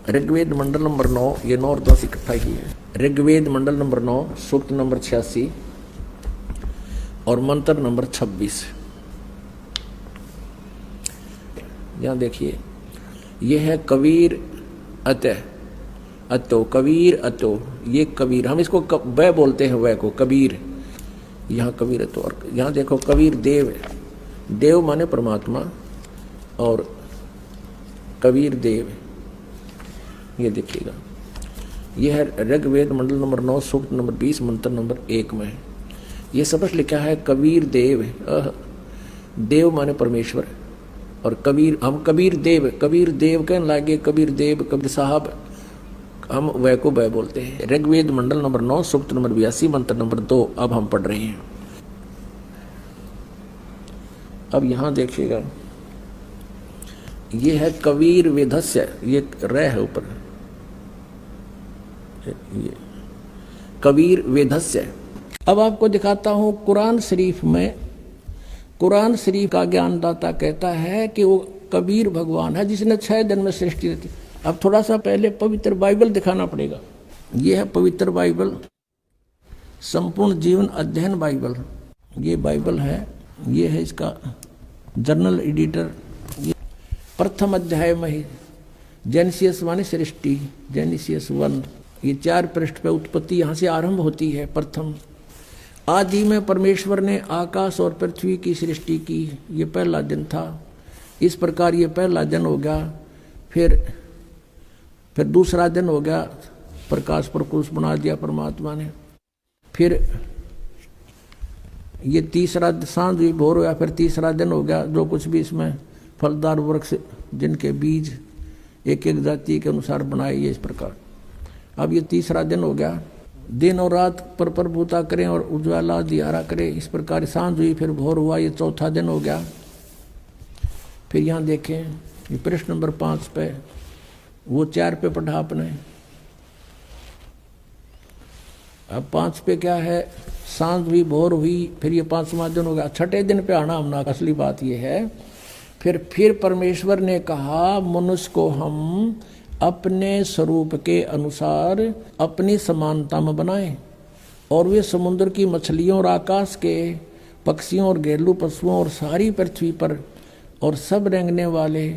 ऋग्वेद मंडल number 9, ये 9 और 10 इकट्ठा ही है। ऋग्वेद मंडल नंबर 9, सूक्त नंबर 86 और मंत्र नंबर 26। यहाँ देखिए, ये है कबीर अतो, कबीर अतो, ये कबीर, हम इसको वह बोलते हैं, वह को कबीर, यहाँ कबीर अतो। और यहाँ देखो कबीर देव, देव माने परमात्मा और कबीर देव, ये देखिएगा। यह है ऋग्वेद मंडल नंबर 9, सूक्त नंबर 20, मंत्र नंबर 1 में। ये स्पष्ट लिखा है कबीर देव, देव माने परमेश्वर और कबीर, हम कबीर देव कहने लगे, कबीर देव, कबीर साहब, हम वह को वह बोलते हैं। ऋग्वेद मंडल नंबर 9, सूक्त नंबर 82, मंत्र नंबर 2 अब हम पढ़ रहे हैं। अब यहां देखिएगा, ये है कबीर वेदस्य, ये रह है ऊपर, ये कबीर वेदस्य। अब आपको दिखाता हूं कुरान शरीफ में, कुरान शरीफ का ज्ञानदाता कहता है कि वो कबीर भगवान है जिसने 6 दिन में सृष्टि रची। अब थोड़ा सा पहले पवित्र बाइबल दिखाना पड़ेगा। ये है पवित्र बाइबल, संपूर्ण जीवन अध्ययन बाइबल, ये बाइबल है, ये है इसका जर्नल एडिटर। ये प्रथम अध्याय में ही जेनेसिस माने सृष्टि, जेनेसिस 1, ये 4 पृष्ठ पे उत्पत्ति यहाँ से आरंभ होती है। प्रथम आदि में परमेश्वर ने आकाश और पृथ्वी की सृष्टि की, ये पहला दिन था। इस प्रकार ये पहला दिन हो गया। फिर दूसरा दिन हो गया, प्रकाश प्रकुश बना दिया परमात्मा ने। फिर ये तीसरा, सांझ भी भोर हो गया, फिर तीसरा दिन हो गया। जो कुछ भी इसमें फलदार वृक्ष जिनके बीज एक एक जाति के अनुसार बनाए, ये इस प्रकार। अब ये तीसरा दिन हो गया। दिन और रात पर प्रभुता करें और उज्ज्वला दियारा करें, इस प्रकार सांझ हुई, फिर भोर हुआ, ये चौथा दिन हो गया। फिर यहाँ देखें, ये पृष्ठ नंबर 5 पे, वो 4 पे पढ़ा आपने। अब 5 पे क्या है, सांझ हुई, भोर हुई, फिर ये 5वां दिन हो गया। 6ठे दिन पे आना हमना, असली बात ये है। फिर परमेश्वर ने कहा, मनुष्य को हम अपने स्वरूप के अनुसार अपनी समानता में बनाएं, और वे समुद्र की मछलियों और आकाश के पक्षियों और घरेलू पशुओं और सारी पृथ्वी पर और सब रेंगने वाले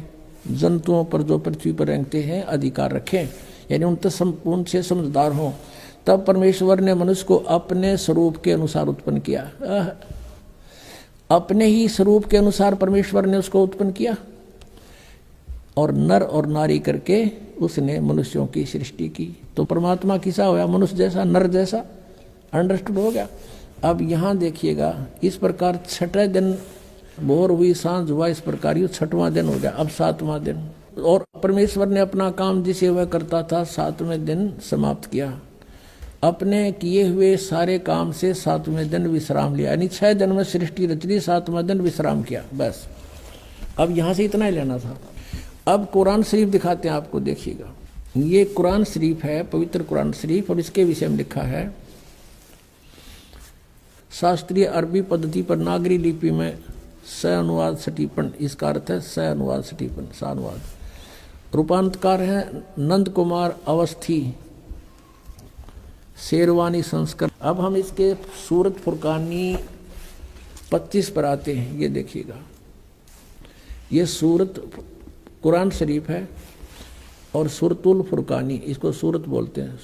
जंतुओं पर जो पृथ्वी पर रेंगते हैं अधिकार रखें, यानी उन तक संपूर्ण से समझदार हों। तब परमेश्वर ने मनुष्य को अपने स्वरूप के अनुसार उत्पन्न किया। अपने ही स्वरूप के अनुसार परमेश्वर ने उसको उत्पन्न किया, और नर और नारी करके उसने मनुष्यों की सृष्टि की। तो परमात्मा किसा होया, मनुष्य जैसा, नर जैसा। अंडरस्टूड हो गया। अब यहाँ देखिएगा, इस प्रकार 6ठे दिन भोर हुई, सांझ हुआ, इस प्रकार ये 6वां दिन हो गया। अब 7वां दिन, और परमेश्वर ने अपना काम जिसे वह करता था 7वें दिन समाप्त किया। अपने किए हुए सारे काम से 7वें दिन विश्राम लिया, यानी 6 दिन में सृष्टि रच ली, 7वां दिन विश्राम किया, बस। अब यहाँ से इतना ही लेना था। अब कुरान शरीफ दिखाते हैं आपको, देखिएगा। ये कुरान शरीफ है, पवित्र कुरान शरीफ, और इसके विषय में लिखा है शास्त्रीय अरबी पद्धति पर नागरी लिपि में स अनुवाद सटीपन, इसका अर्थ है स अनुवाद सटीपन, स अनुवाद। रूपांतकार है नंद कुमार अवस्थी, शेरवानी संस्करण। अब हम इसके सूरत फुरकानी 25 पर आते हैं। ये देखिएगा, ये सूरत कुरान शरीफ है, और सुरतुल फुरकानी, इसको सूरत बोलते हैं,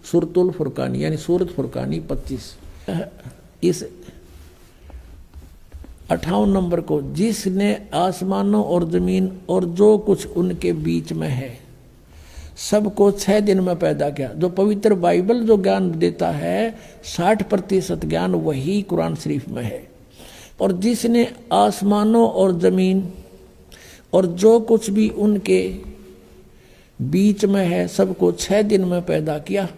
सुरतुल फुरकानी, यानी सूरत फुरकानी 25। इस 58 नंबर को, जिसने आसमानों और जमीन और जो कुछ उनके बीच में है सबको 6 दिन में पैदा किया। जो पवित्र बाइबल जो ज्ञान देता है, 60% ज्ञान वही कुरान शरीफ में है। और जिसने आसमानों और जमीन और जो कुछ भी उनके बीच में है सबको 6 दिन में पैदा किया,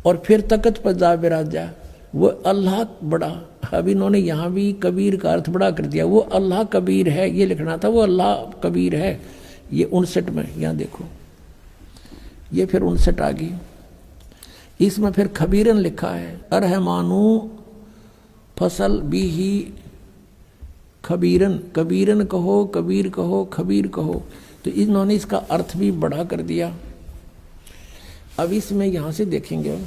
और फिर तख्त पर जा बिराजा। वो अल्लाह बड़ा, अब इन्होंने यहाँ भी कबीर का अर्थ बड़ा कर दिया। वो अल्लाह कबीर है, ये लिखना था, वो अल्लाह कबीर है। ये 59 में, यहाँ देखो, ये फिर 59 आ गई। इसमें फिर खबीरन लिखा है, अरहमानू फसल भी ही खबीरन, कबीरन कहो, कबीर कहो, खबीर कहो। तो इन्होंने इसका अर्थ भी बड़ा कर दिया। अब इसमें यहां से देखेंगे,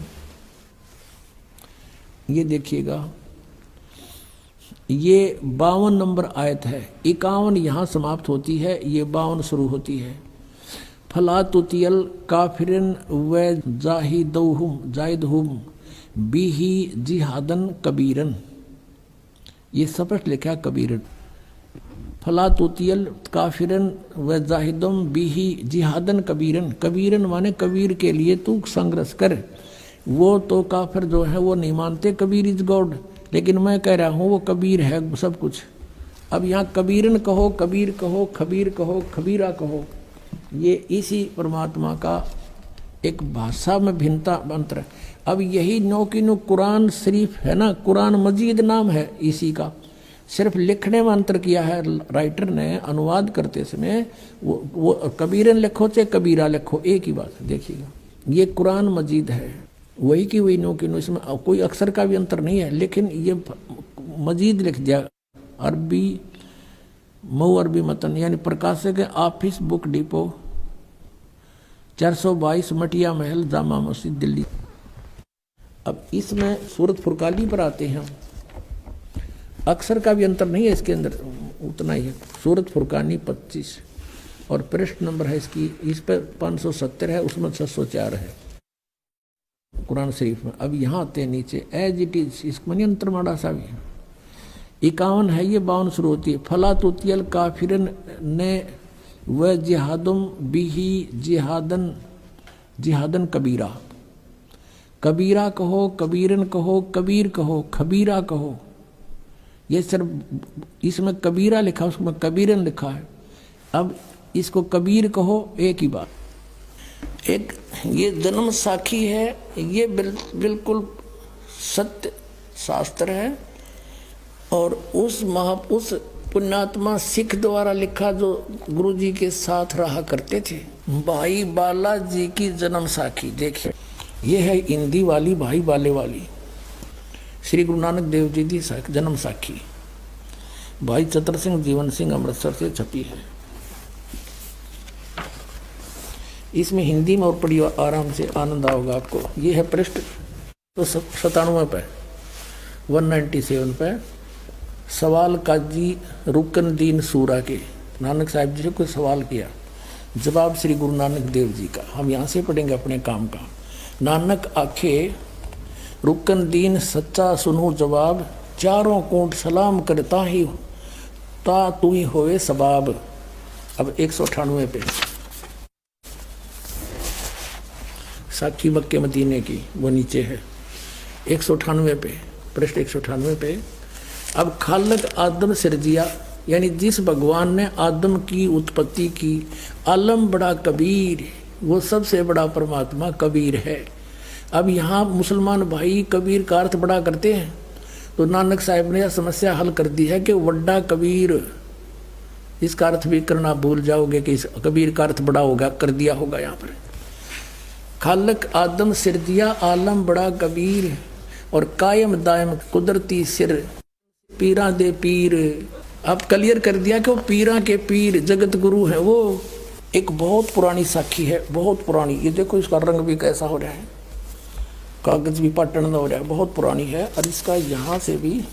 ये देखिएगा, ये 52 नंबर आयत है, 51 यहां समाप्त होती है, ये 52 शुरू होती है। फला तुतियल काफिरन व जाहिदहुम बिही जिहादन कबीरन, ये स्पष्ट लिखा कबीरन। फला तुतियल काफिरन व जाहिदुम बिही जिहादन कबीरन, कबीरन माने कबीर के लिए तू संघर्ष कर। वो तो काफिर जो है वो नहीं मानते कबीर इज गॉड, लेकिन मैं कह रहा हूँ वो कबीर है सब कुछ। अब यहाँ कबीरन कहो, कबीर कहो, खबीर कहो, खबीरा कहो, ये इसी परमात्मा का एक भाषा में भिन्नता मंत्र। अब यही नो की नो कुरान शरीफ है ना, कुरान मजीद नाम है इसी का, सिर्फ लिखने में अंतर किया है राइटर ने, अनुवाद करते समय वो कबीरन लिखो चाहे कबीरा लिखो एक ही बात। देखिएगा ये कुरान मजीद है, वही की वही नो की नो, इसमें कोई अक्षर का भी अंतर नहीं है, लेकिन ये मजीद लिख दिया। अरबी मऊ अरबी मतन यानी प्रकाशक ऑफिस बुक डिपो 422 मटिया महल जामा मस्जिद दिल्ली। अब इसमें सूरत फुरकानी पर आते हैं, अक्षर का भी अंतर नहीं है इसके अंदर, उतना ही है। सूरत फुरकानी 25 और पृष्ठ नंबर है इसकी, इस पर 570 है, उसमें 604 है कुरान शरीफ में। अब यहाँ आते हैं नीचे, एज इट इज, इसमें नहीं अंतर माड़ा सा भी है। 51 है, ये 52 शुरू होती है। फला तुतियल काफिरन ने व जिहादुम बिही जिहादन कबीरा, कबीरा कहो, कबीरन कहो, कबीर कहो, खबीरा कहो। ये सिर्फ इसमें कबीरा लिखा, उसमें कबीरन लिखा है। अब इसको कबीर कहो, एक ही बात। एक ये जन्म साखी है, ये बिल्कुल सत्य शास्त्र है, और उस पुण्यात्मा सिख द्वारा लिखा जो गुरु जी के साथ रहा करते थे, भाई बाला जी की जन्म साखी। देखिए ये है हिंदी वाली, भाई बाले वाली, श्री गुरु नानक देव जी की जन्म साखी, भाई चतर सिंह जीवन सिंह अमृतसर से छपी है। इसमें हिंदी में और पढ़िए आराम से, आनंद आओगा आपको। ये है पृष्ठ तो 97 पे, 197 पे, सवाल काजी रुकन दीन सूरा के, नानक साहिब जी से कोई सवाल किया, जवाब श्री गुरु नानक देव जी का। हम यहाँ से पढ़ेंगे अपने काम का। नानक आखे रुकन दीन सच्चा सुनो जवाब, चारों कोट सलाम करता ही ता तू ही होवे सबाब। अब 198 पे, साखी मक्के मदीने की, वो नीचे है 198 पे, पृष्ठ 198 पे। अब खालक आदम सिरजिया, यानी जिस भगवान ने आदम की उत्पत्ति की, आलम बड़ा कबीर, वो सबसे बड़ा परमात्मा कबीर है। अब यहाँ मुसलमान भाई कबीर का अर्थ बड़ा करते हैं, तो नानक साहिब ने यह समस्या हल कर दी है कि वड्डा कबीर, इसका अर्थ भी करना भूल जाओगे कि इस कबीर का अर्थ बड़ा होगा, कर दिया होगा यहाँ पर। खालक आदम सिरजिया आलम बड़ा कबीर, और कायम दायम कुदरती सिर पीरा दे पीर। अब क्लियर कर दिया कि वो पीरा के पीर जगत गुरु है। वो एक बहुत पुरानी साखी है, बहुत पुरानी। ये देखो इसका रंग भी कैसा हो रहा है, कागज भी पाटन हो रहा है, बहुत पुरानी है। और इसका यहाँ से भी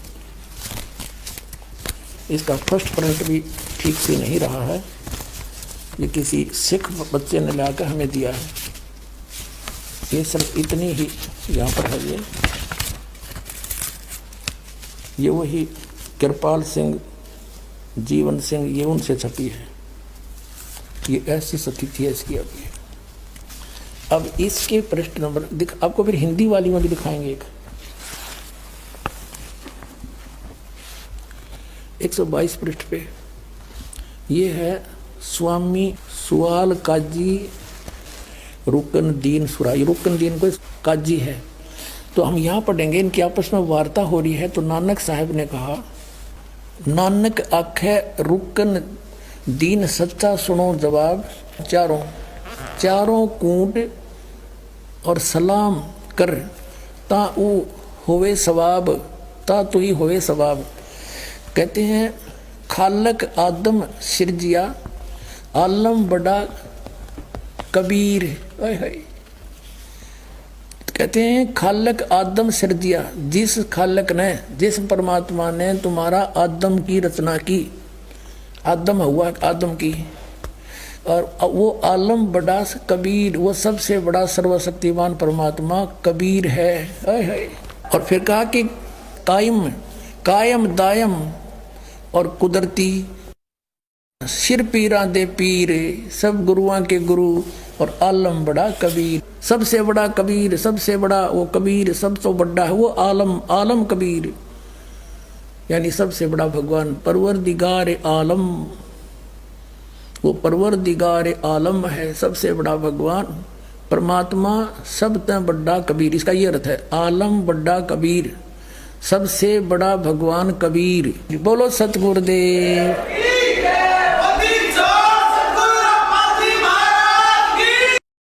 इसका फर्स्ट प्रिंट भी ठीक से नहीं रहा है, ये किसी सिख बच्चे ने लाकर हमें दिया है। ये सिर्फ इतनी ही यहाँ पर है। ये वही कृपाल सिंह जीवन सिंह, ये उनसे छपी है। ये ऐसी स्थिति है इसकी अभी। अब इसके पृष्ठ नंबर आपको फिर हिंदी वाली में भी दिखाएंगे। 122 पृष्ठ पे ये है स्वामी सुआल काजी रुकन दीन सुराई। रुकन दीन को काजी है, तो हम यहाँ पढ़ेंगे। इनकी आपस में वार्ता हो रही है। तो नानक साहब ने कहा, नानक आखे रुकन दीन सच्चा सुनो जवाब, चारों कूट और सलाम कर ता ऊ होवे सवाब, ता तू ही होवे सवाब। कहते हैं खालक आदम सिरजिया आलम बड़ा कबीर। कहते हैं खालक आदम सिर दिया, जिस खालक ने, जिस परमात्मा ने तुम्हारा आदम की रचना की, आदम हुआ आदम की, और वो आलम बड़ा कबीर, वो सबसे बड़ा सर्वशक्तिमान परमात्मा कबीर है। और फिर कहा कि कायम कायम दायम और कुदरती, सिर पीरा दे पीर, सब गुरुआं के गुरु, और आलम बड़ा कबीर, सबसे बड़ा कबीर, सबसे बड़ा वो कबीर, सबसे बड़ा है वो आलम, आलम कबीर, यानी सबसे बड़ा भगवान परवरदिगार आलम, वो परवरदिगार आलम है, सबसे बड़ा भगवान परमात्मा, सबसे बड़ा कबीर। इसका ये अर्थ है, आलम बड़ा कबीर, सबसे बड़ा भगवान कबीर। बोलो सतगुरुदेव।